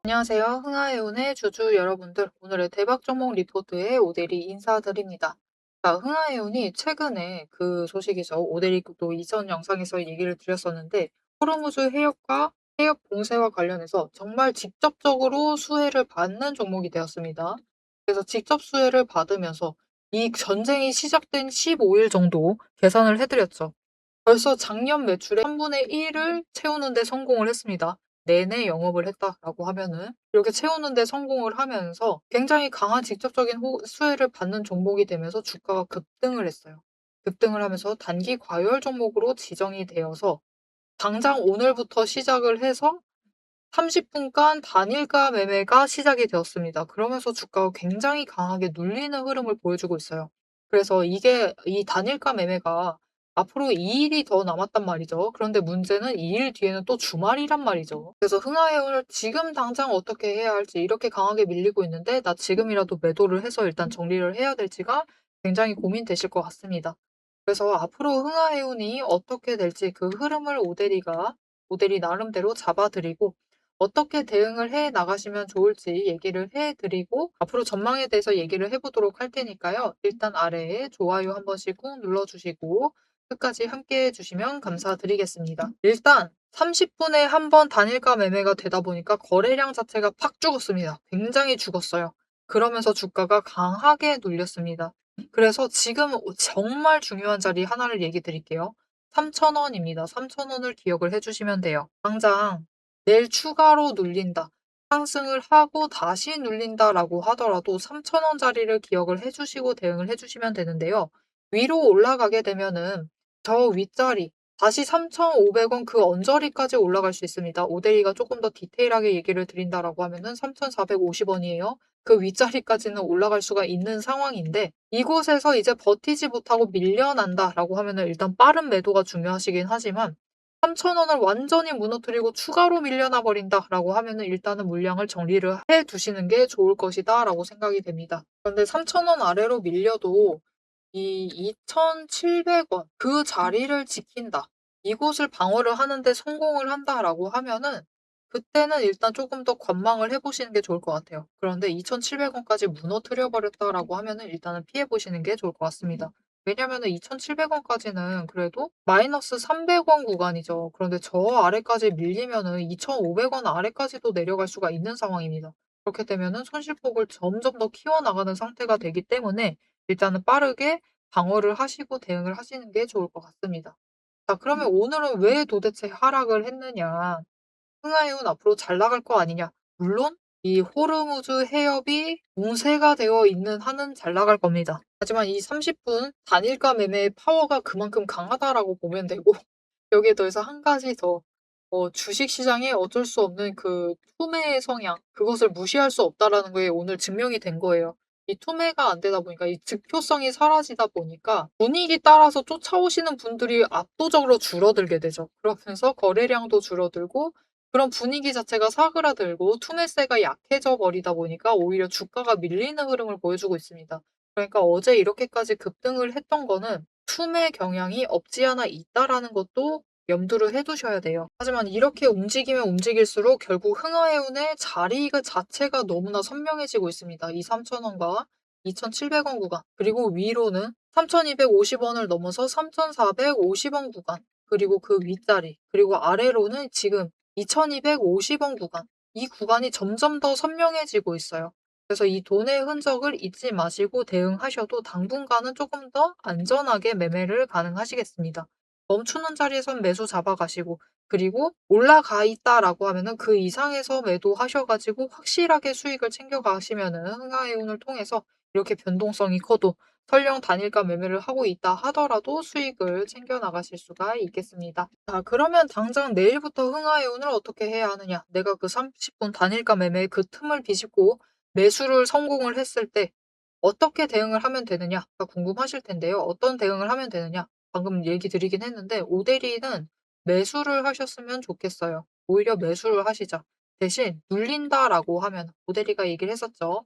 안녕하세요. 흥하해운의 주주 여러분들. 오늘의 대박 종목 리포트에 오대리 인사드립니다. 자, 흥하해운이 최근에 그 소식이죠. 오대리도 이전 영상에서 얘기를 드렸었는데, 호르무즈 해협과 해협 봉쇄와 관련해서 정말 직접적으로 수혜를 받는 종목이 되었습니다. 그래서 직접 수혜를 받으면서 이 전쟁이 시작된 15일 정도 계산을 해드렸죠. 벌써 작년 매출의 3분의 1을 채우는 데 성공을 했습니다. 내내 영업을 했다라고 하면은 이렇게 채우는 데 성공을 하면서 굉장히 강한 직접적인 수혜를 받는 종목이 되면서 주가가 급등을 했어요. 급등을 하면서 단기 과열 종목으로 지정이 되어서 당장 오늘부터 시작을 해서 30분간 단일가 매매가 시작이 되었습니다. 그러면서 주가가 굉장히 강하게 눌리는 흐름을 보여주고 있어요. 그래서 이 단일가 매매가 앞으로 2일이 더 남았단 말이죠. 그런데 문제는 2일 뒤에는 또 주말이란 말이죠. 그래서 흥하해운을 지금 당장 어떻게 해야 할지 이렇게 강하게 밀리고 있는데 나 지금이라도 매도를 해서 일단 정리를 해야 될지가 굉장히 고민되실 것 같습니다. 그래서 앞으로 흥하해운이 어떻게 될지 그 흐름을 오대리 나름대로 잡아드리고 어떻게 대응을 해 나가시면 좋을지 얘기를 해 드리고 앞으로 전망에 대해서 얘기를 해 보도록 할 테니까요. 일단 아래에 좋아요 한 번씩 꾹 눌러 주시고 끝까지 함께 해 주시면 감사드리겠습니다. 일단 30분에 한 번 단일가 매매가 되다 보니까 거래량 자체가 팍 죽었습니다. 굉장히 죽었어요. 그러면서 주가가 강하게 눌렸습니다. 그래서 지금 정말 중요한 자리 하나를 얘기 드릴게요. 3,000원입니다. 3,000원을 기억을 해 주시면 돼요. 당장 내일 추가로 눌린다. 상승을 하고 다시 눌린다라고 하더라도 3,000원짜리를 기억을 해 주시고 대응을 해 주시면 되는데요. 위로 올라가게 되면은 저 윗자리 다시 3,500원 그 언저리까지 올라갈 수 있습니다. 오데이가 조금 더 디테일하게 얘기를 드린다라고 하면은 3,450원이에요. 그 윗자리까지는 올라갈 수가 있는 상황인데 이곳에서 이제 버티지 못하고 밀려난다라고 하면은 일단 빠른 매도가 중요하시긴 하지만 3,000원을 완전히 무너뜨리고 추가로 밀려나 버린다라고 하면은 일단은 물량을 정리를 해 두시는 게 좋을 것이다라고 생각이 됩니다. 그런데 3,000원 아래로 밀려도 이 2,700원 그 자리를 지킨다. 이곳을 방어를 하는 데 성공을 한다라고 하면은 그때는 일단 조금 더 관망을 해 보시는 게 좋을 것 같아요. 그런데 2,700원까지 무너뜨려 버렸다라고 하면은 일단은 피해 보시는 게 좋을 것 같습니다. 왜냐면은 2,700원까지는 그래도 마이너스 300원 구간이죠. 그런데 저 아래까지 밀리면은 2,500원 아래까지도 내려갈 수가 있는 상황입니다. 그렇게 되면은 손실폭을 점점 더 키워나가는 상태가 되기 때문에 일단은 빠르게 방어를 하시고 대응을 하시는 게 좋을 것 같습니다. 자, 그러면 오늘은 왜 도대체 하락을 했느냐? 흥하해운 앞으로 잘 나갈 거 아니냐? 물론 이 호르무즈 해협이 봉쇄가 되어 있는 한은 잘 나갈 겁니다. 하지만 이 30분 단일가 매매의 파워가 그만큼 강하다라고 보면 되고 여기에 더해서 한 가지 더 주식 시장에 어쩔 수 없는 그 투매의 성향 그것을 무시할 수 없다라는 거에 오늘 증명이 된 거예요. 이 투매가 안 되다 보니까 이 득표성이 사라지다 보니까 분위기 따라서 쫓아오시는 분들이 압도적으로 줄어들게 되죠. 그러면서 거래량도 줄어들고 그런 분위기 자체가 사그라들고 투매세가 약해져 버리다 보니까 오히려 주가가 밀리는 흐름을 보여주고 있습니다. 그러니까 어제 이렇게까지 급등을 했던 거는 투매 경향이 없지 않아 있다라는 것도 염두를 해 두셔야 돼요. 하지만 이렇게 움직이면 움직일수록 결국 흥하해운의 자리 그 자체가 너무나 선명해지고 있습니다. 이 3,000원과 2,700원 구간 그리고 위로는 3,250원을 넘어서 3,450원 구간 그리고 그 윗자리 그리고 아래로는 지금 2,250원 구간 이 구간이 점점 더 선명해지고 있어요. 그래서 이 돈의 흔적을 잊지 마시고 대응하셔도 당분간은 조금 더 안전하게 매매를 가능하시겠습니다. 멈추는 자리에선 매수 잡아가시고 그리고 올라가 있다라고 하면은 그 이상에서 매도하셔 가지고 확실하게 수익을 챙겨 가시면은 흥하해운을 통해서 이렇게 변동성이 커도 설령 단일가 매매를 하고 있다 하더라도 수익을 챙겨 나가실 수가 있겠습니다. 자, 그러면 당장 내일부터 흥하해운을 어떻게 해야 하느냐? 내가 그 30분 단일가 매매의 그 틈을 비집고 매수를 성공을 했을 때 어떻게 대응을 하면 되느냐가 궁금하실 텐데요. 어떤 대응을 하면 되느냐? 방금 얘기 드리긴 했는데 오대리는 매수를 하셨으면 좋겠어요. 오히려 매수를 하시자. 대신 눌린다라고 하면 오대리가 얘기를 했었죠.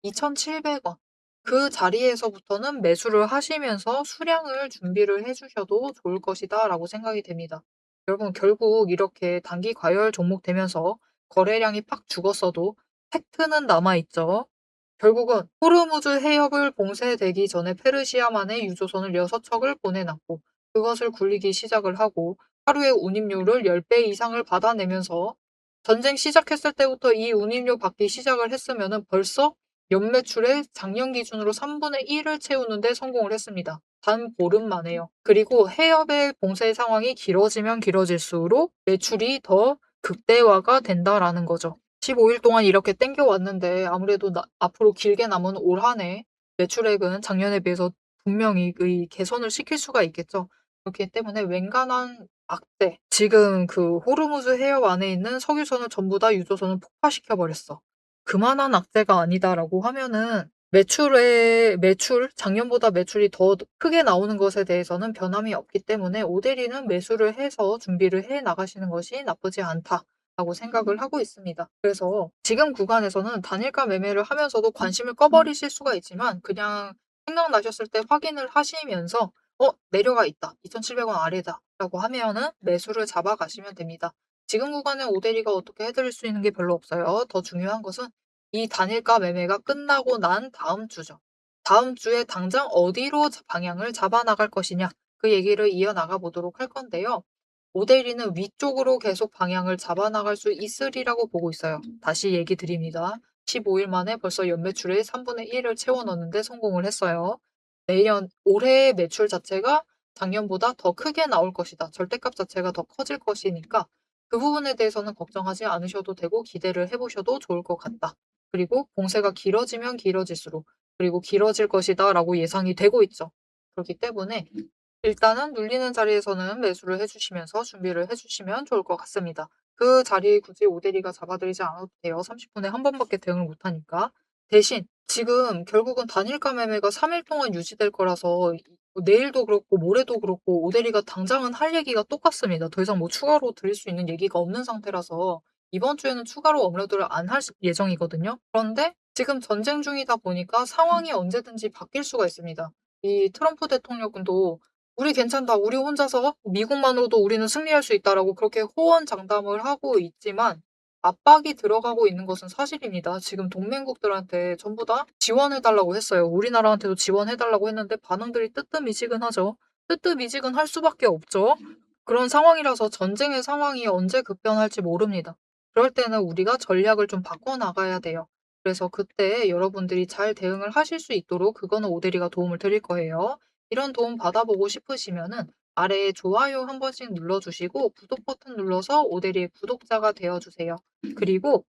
2,700원. 그 자리에서부터는 매수를 하시면서 수량을 준비를 해 주셔도 좋을 것이다라고 생각이 됩니다. 여러분 결국 이렇게 단기 과열 종목 되면서 거래량이 팍 죽었어도 팩트는 남아있죠. 결국은 호르무즈 해협을 봉쇄되기 전에 페르시아만에 유조선을 6척을 보내놨고 그것을 굴리기 시작을 하고 하루에 운임료를 10배 이상을 받아내면서 전쟁 시작했을 때부터 이 운임료 받기 시작을 했으면 벌써 연매출의 작년 기준으로 3분의 1을 채우는데 성공을 했습니다. 단 보름 만에요. 그리고 해협의 봉쇄 상황이 길어지면 길어질수록 매출이 더 극대화가 된다라는 거죠. 15일 동안 이렇게 땡겨왔는데 아무래도 앞으로 길게 남은 올 한 해 매출액은 작년에 비해서 분명히 이 개선을 시킬 수가 있겠죠. 그렇기 때문에 웬간한 악재, 지금 그 호르무즈 해협 안에 있는 석유선을 전부 다 유조선을 폭파시켜 버렸어. 그만한 악재가 아니다라고 하면은 작년보다 매출이 더 크게 나오는 것에 대해서는 변함이 없기 때문에 오데리는 매수를 해서 준비를 해 나가시는 것이 나쁘지 않다라고 생각을 하고 있습니다. 그래서 지금 구간에서는 단일가 매매를 하면서도 관심을 꺼버리실 수가 있지만 그냥 생각나셨을 때 확인을 하시면서 내려가 있다. 2,700원 아래다. 라고 하면은 매수를 잡아가시면 됩니다. 지금 구간에 오데리가 어떻게 해드릴 수 있는 게 별로 없어요. 더 중요한 것은 이 단일가 매매가 끝나고 난 다음 주죠. 다음 주에 당장 어디로 방향을 잡아나갈 것이냐. 그 얘기를 이어나가 보도록 할 건데요. 오데리는 위쪽으로 계속 방향을 잡아나갈 수 있으리라고 보고 있어요. 다시 얘기 드립니다. 15일 만에 벌써 연매출의 3분의 1을 채워 넣는데 성공을 했어요. 올해의 매출 자체가 작년보다 더 크게 나올 것이다. 절대값 자체가 더 커질 것이니까 그 부분에 대해서는 걱정하지 않으셔도 되고 기대를 해보셔도 좋을 것 같다. 그리고 봉쇄가 길어지면 길어질수록 그리고 길어질 것이다 라고 예상이 되고 있죠. 그렇기 때문에 일단은 눌리는 자리에서는 매수를 해주시면서 준비를 해주시면 좋을 것 같습니다. 그 자리 굳이 오데리가 잡아드리지 않아도 돼요. 30분에 한 번밖에 대응을 못하니까. 대신 지금 결국은 단일가 매매가 3일 동안 유지될 거라서 내일도 그렇고 모레도 그렇고 오데리가 당장은 할 얘기가 똑같습니다. 더 이상 뭐 추가로 드릴 수 있는 얘기가 없는 상태라서 이번 주에는 추가로 업로드를 안 할 예정이거든요. 그런데 지금 전쟁 중이다 보니까 상황이 언제든지 바뀔 수가 있습니다. 이 트럼프 대통령도 우리 괜찮다. 우리 혼자서 미국만으로도 우리는 승리할 수 있다라고 그렇게 호언장담을 하고 있지만 압박이 들어가고 있는 것은 사실입니다. 지금 동맹국들한테 전부 다 지원해달라고 했어요. 우리나라한테도 지원해달라고 했는데 반응들이 뜨뜻미지근하죠. 뜨뜻미지근할 수밖에 없죠. 그런 상황이라서 전쟁의 상황이 언제 급변할지 모릅니다. 그럴 때는 우리가 전략을 좀 바꿔나가야 돼요. 그래서 그때 여러분들이 잘 대응을 하실 수 있도록 그거는 오데리가 도움을 드릴 거예요. 이런 도움 받아보고 싶으시면은 아래에 좋아요 한 번씩 눌러주시고 구독 버튼 눌러서 오데리의 구독자가 되어주세요. 그리고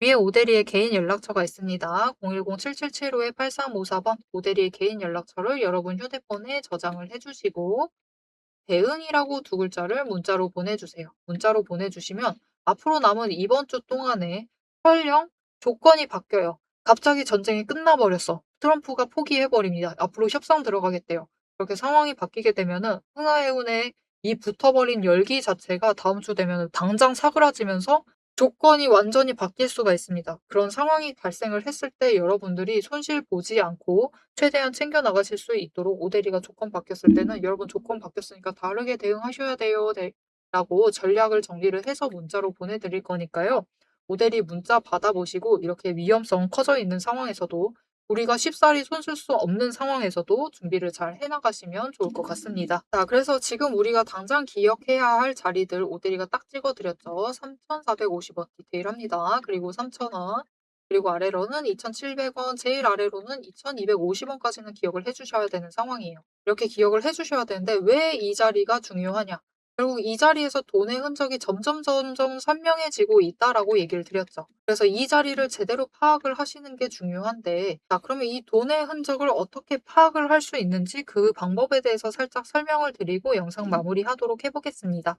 위에 오데리의 개인 연락처가 있습니다. 010-7775-8354번 오데리의 개인 연락처를 여러분 휴대폰에 저장을 해주시고 대응이라고 두 글자를 문자로 보내주세요. 문자로 보내주시면 앞으로 남은 이번 주 동안에 설령 조건이 바뀌어요. 갑자기 전쟁이 끝나버렸어. 트럼프가 포기해버립니다. 앞으로 협상 들어가겠대요. 그렇게 상황이 바뀌게 되면은 흥하해운의 이 붙어버린 열기 자체가 다음 주 되면 당장 사그라지면서 조건이 완전히 바뀔 수가 있습니다. 그런 상황이 발생을 했을 때 여러분들이 손실 보지 않고 최대한 챙겨 나가실 수 있도록 오데리가 조건 바뀌었을 때는 여러분 조건 바뀌었으니까 다르게 대응하셔야 돼요. 네. 라고 전략을 정리를 해서 문자로 보내드릴 거니까요. 오데리 문자 받아보시고 이렇게 위험성 커져 있는 상황에서도 우리가 쉽사리 손쓸 수 없는 상황에서도 준비를 잘 해나가시면 좋을 것 같습니다. 자, 그래서 지금 우리가 당장 기억해야 할 자리들 오데리가 딱 찍어드렸죠. 3,450원 디테일합니다. 그리고 3,000원. 그리고 아래로는 2,700원, 제일 아래로는 2,250원까지는 기억을 해주셔야 되는 상황이에요. 이렇게 기억을 해주셔야 되는데 왜 이 자리가 중요하냐? 결국 이 자리에서 돈의 흔적이 점점 선명해지고 있다라고 얘기를 드렸죠. 그래서 이 자리를 제대로 파악을 하시는 게 중요한데, 자, 그러면 이 돈의 흔적을 어떻게 파악을 할 수 있는지 그 방법에 대해서 살짝 설명을 드리고 영상 마무리하도록 해보겠습니다.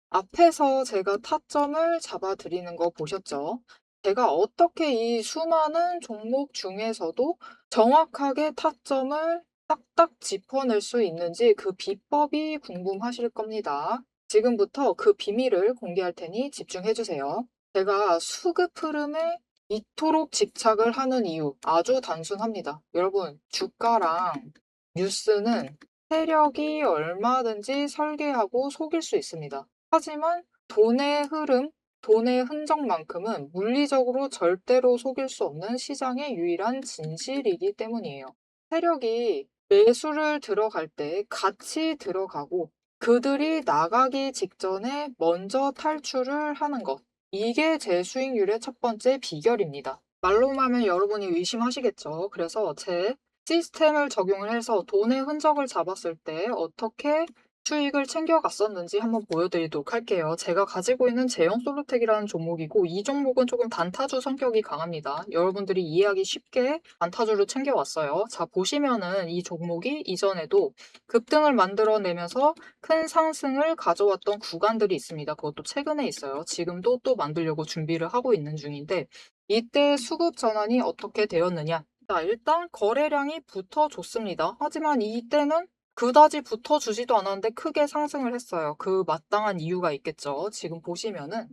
앞에서 제가 타점을 잡아드리는 거 보셨죠? 제가 어떻게 이 수많은 종목 중에서도 정확하게 타점을 딱딱 짚어낼 수 있는지 그 비법이 궁금하실 겁니다. 지금부터 그 비밀을 공개할 테니 집중해주세요. 제가 수급 흐름에 이토록 집착을 하는 이유 아주 단순합니다. 여러분, 주가랑 뉴스는 세력이 얼마든지 설계하고 속일 수 있습니다. 하지만 돈의 흐름, 돈의 흔적만큼은 물리적으로 절대로 속일 수 없는 시장의 유일한 진실이기 때문이에요. 세력이 매수를 들어갈 때 같이 들어가고 그들이 나가기 직전에 먼저 탈출을 하는 것. 이게 제 수익률의 첫 번째 비결입니다. 말로만 하면 여러분이 의심하시겠죠. 그래서 제 시스템을 적용을 해서 돈의 흔적을 잡았을 때 어떻게 수익을 챙겨갔었는지 한번 보여드리도록 할게요. 제가 가지고 있는 제형 솔루텍이라는 종목이고 이 종목은 조금 단타주 성격이 강합니다. 여러분들이 이해하기 쉽게 단타주를 챙겨왔어요. 자, 보시면은 이 종목이 이전에도 급등을 만들어내면서 큰 상승을 가져왔던 구간들이 있습니다. 그것도 최근에 있어요. 지금도 또 만들려고 준비를 하고 있는 중인데 이때 수급 전환이 어떻게 되었느냐? 자, 일단 거래량이 붙어줬습니다. 하지만 이때는 그다지 붙어주지도 않았는데 크게 상승을 했어요. 그 마땅한 이유가 있겠죠. 지금 보시면은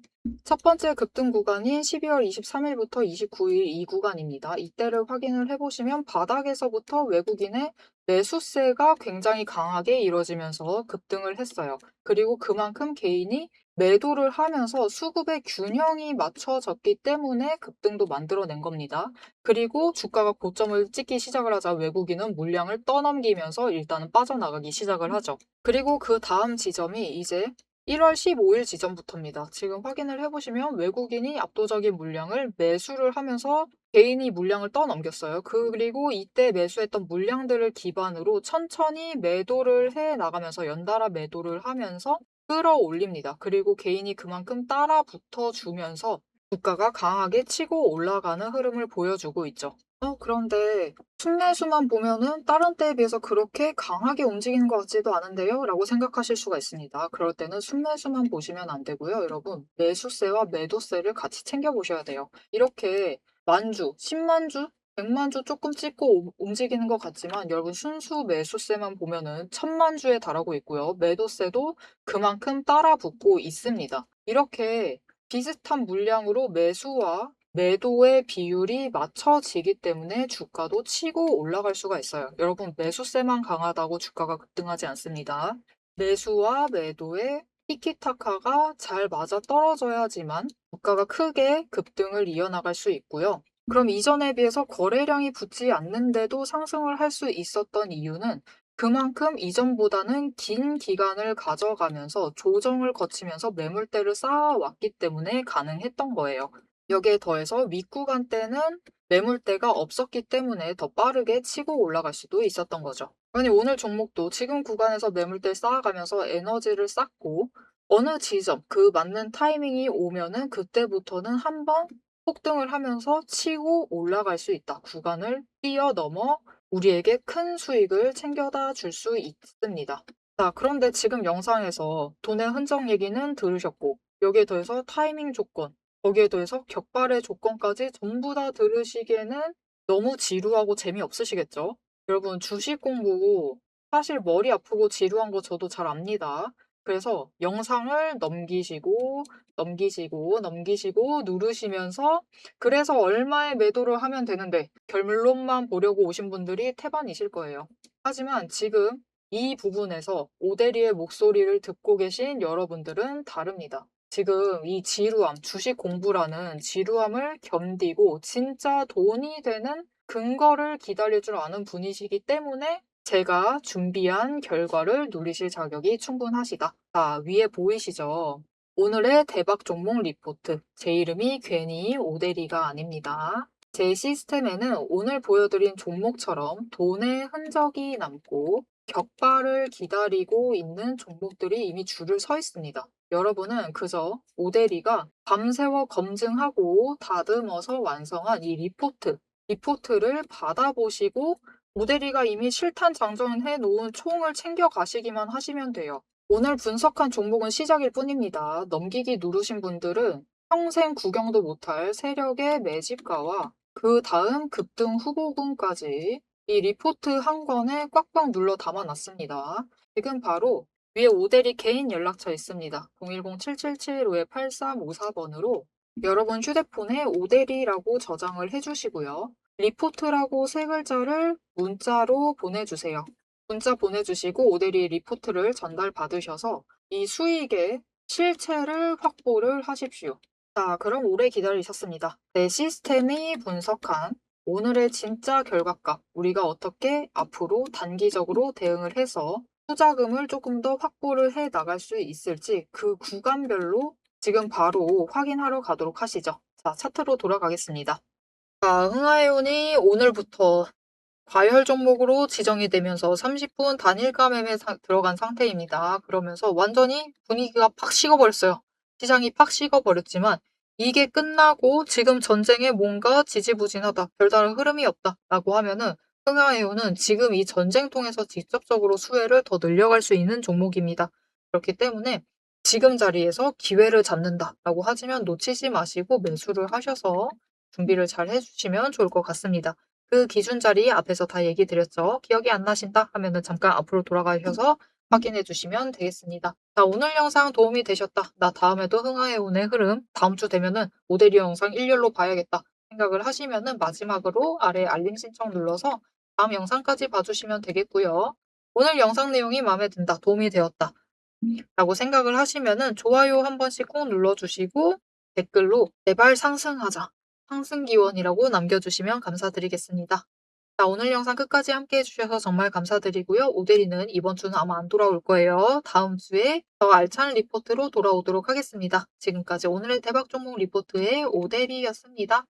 첫 번째 급등 구간인 12월 23일부터 29일 이 구간입니다. 이때를 확인을 해보시면 바닥에서부터 외국인의 매수세가 굉장히 강하게 이뤄지면서 급등을 했어요. 그리고 그만큼 개인이 매도를 하면서 수급의 균형이 맞춰졌기 때문에 급등도 만들어낸 겁니다. 그리고 주가가 고점을 찍기 시작을 하자 외국인은 물량을 떠넘기면서 일단은 빠져나가기 시작을 하죠. 그리고 그 다음 지점이 이제 1월 15일 지점부터입니다. 지금 확인을 해보시면 외국인이 압도적인 물량을 매수를 하면서 개인이 물량을 떠넘겼어요. 그리고 이때 매수했던 물량들을 기반으로 천천히 매도를 해 나가면서 연달아 매도를 하면서 끌어올립니다. 그리고 개인이 그만큼 따라 붙어주면서 주가가 강하게 치고 올라가는 흐름을 보여주고 있죠. 그런데 순매수만 보면은 다른 때에 비해서 그렇게 강하게 움직이는 것 같지도 않은데요? 라고 생각하실 수가 있습니다. 그럴 때는 순매수만 보시면 안 되고요. 여러분, 매수세와 매도세를 같이 챙겨보셔야 돼요. 이렇게 만주, 10만주, 100만주 조금 찍고 움직이는 것 같지만 여러분 순수 매수세만 보면은 1000만주에 달하고 있고요. 매도세도 그만큼 따라 붙고 있습니다. 이렇게 비슷한 물량으로 매수와 매도의 비율이 맞춰지기 때문에 주가도 치고 올라갈 수가 있어요. 여러분, 매수세만 강하다고 주가가 급등하지 않습니다. 매수와 매도의 티키타카가 잘 맞아 떨어져야지만 주가가 크게 급등을 이어나갈 수 있고요. 그럼 이전에 비해서 거래량이 붙지 않는데도 상승을 할 수 있었던 이유는 그만큼 이전보다는 긴 기간을 가져가면서 조정을 거치면서 매물대를 쌓아왔기 때문에 가능했던 거예요. 여기에 더해서 윗구간 때는 매물대가 없었기 때문에 더 빠르게 치고 올라갈 수도 있었던 거죠. 아니, 오늘 종목도 지금 구간에서 매물대 쌓아가면서 에너지를 쌓고 어느 지점, 그 맞는 타이밍이 오면은 그때부터는 한번 폭등을 하면서 치고 올라갈 수 있다. 구간을 뛰어넘어 우리에게 큰 수익을 챙겨다 줄 수 있습니다. 자, 그런데 지금 영상에서 돈의 흔적 얘기는 들으셨고, 여기에 더해서 타이밍 조건, 거기에 더해서 격발의 조건까지 전부 다 들으시기에는 너무 지루하고 재미없으시겠죠? 여러분, 주식 공부 사실 머리 아프고 지루한 거 저도 잘 압니다. 그래서 영상을 넘기시고 누르시면서 그래서 얼마에 매도를 하면 되는데 결론만 보려고 오신 분들이 태반이실 거예요. 하지만 지금 이 부분에서 오대리의 목소리를 듣고 계신 여러분들은 다릅니다. 지금 이 지루함, 주식 공부라는 지루함을 견디고 진짜 돈이 되는 근거를 기다릴 줄 아는 분이시기 때문에 제가 준비한 결과를 누리실 자격이 충분하시다. 자, 위에 보이시죠? 오늘의 대박 종목 리포트. 제 이름이 괜히 오대리가 아닙니다. 제 시스템에는 오늘 보여드린 종목처럼 돈의 흔적이 남고 격발을 기다리고 있는 종목들이 이미 줄을 서 있습니다. 여러분은 그저 오대리가 밤새워 검증하고 다듬어서 완성한 이 리포트를 받아보시고 오대리가 이미 실탄 장전해 놓은 총을 챙겨 가시기만 하시면 돼요. 오늘 분석한 종목은 시작일 뿐입니다. 넘기기 누르신 분들은 평생 구경도 못할 세력의 매집가와 그 다음 급등 후보군까지 이 리포트 한 권에 꽉꽉 눌러 담아놨습니다. 지금 바로 위에 오대리 개인 연락처 있습니다. 010-7775-8354번으로 여러분 휴대폰에 오대리라고 저장을 해주시고요. 리포트라고 세 글자를 문자로 보내주세요. 문자 보내주시고 오대리 리포트를 전달받으셔서 이 수익의 실체를 확보를 하십시오. 자, 그럼 오래 기다리셨습니다. 내 시스템이 분석한 오늘의 진짜 결과값, 우리가 어떻게 앞으로 단기적으로 대응을 해서 투자금을 조금 더 확보를 해 나갈 수 있을지 그 구간별로 지금 바로 확인하러 가도록 하시죠. 자, 차트로 돌아가겠습니다. 자, 흥하해운이 오늘부터 과열 종목으로 지정이 되면서 30분 단일가 매매 들어간 상태입니다. 그러면서 완전히 분위기가 팍 식어버렸어요. 시장이 팍 식어버렸지만 이게 끝나고 지금 전쟁에 뭔가 지지부진하다, 별다른 흐름이 없다라고 하면은 흥하해운은 지금 이 전쟁통에서 직접적으로 수혜를 더 늘려갈 수 있는 종목입니다. 그렇기 때문에 지금 자리에서 기회를 잡는다라고 하시면 놓치지 마시고 매수를 하셔서 준비를 잘 해주시면 좋을 것 같습니다. 그 기준 자리 앞에서 다 얘기 드렸죠. 기억이 안 나신다 하면은 잠깐 앞으로 돌아가셔서 확인해 주시면 되겠습니다. 자, 오늘 영상 도움이 되셨다. 나 다음에도 흥하해운의 흐름 다음 주 되면은 모델이 영상 일렬로 봐야겠다 생각을 하시면은 마지막으로 아래 알림 신청 눌러서 다음 영상까지 봐주시면 되겠고요. 오늘 영상 내용이 마음에 든다, 도움이 되었다 라고 생각을 하시면은 좋아요 한 번씩 꼭 눌러주시고 댓글로 제발 상승하자, 상승 기원이라고 남겨주시면 감사드리겠습니다. 자, 오늘 영상 끝까지 함께 해주셔서 정말 감사드리고요. 오대리는 이번 주는 아마 안 돌아올 거예요. 다음 주에 더 알찬 리포트로 돌아오도록 하겠습니다. 지금까지 오늘의 대박 종목 리포트의 오대리였습니다.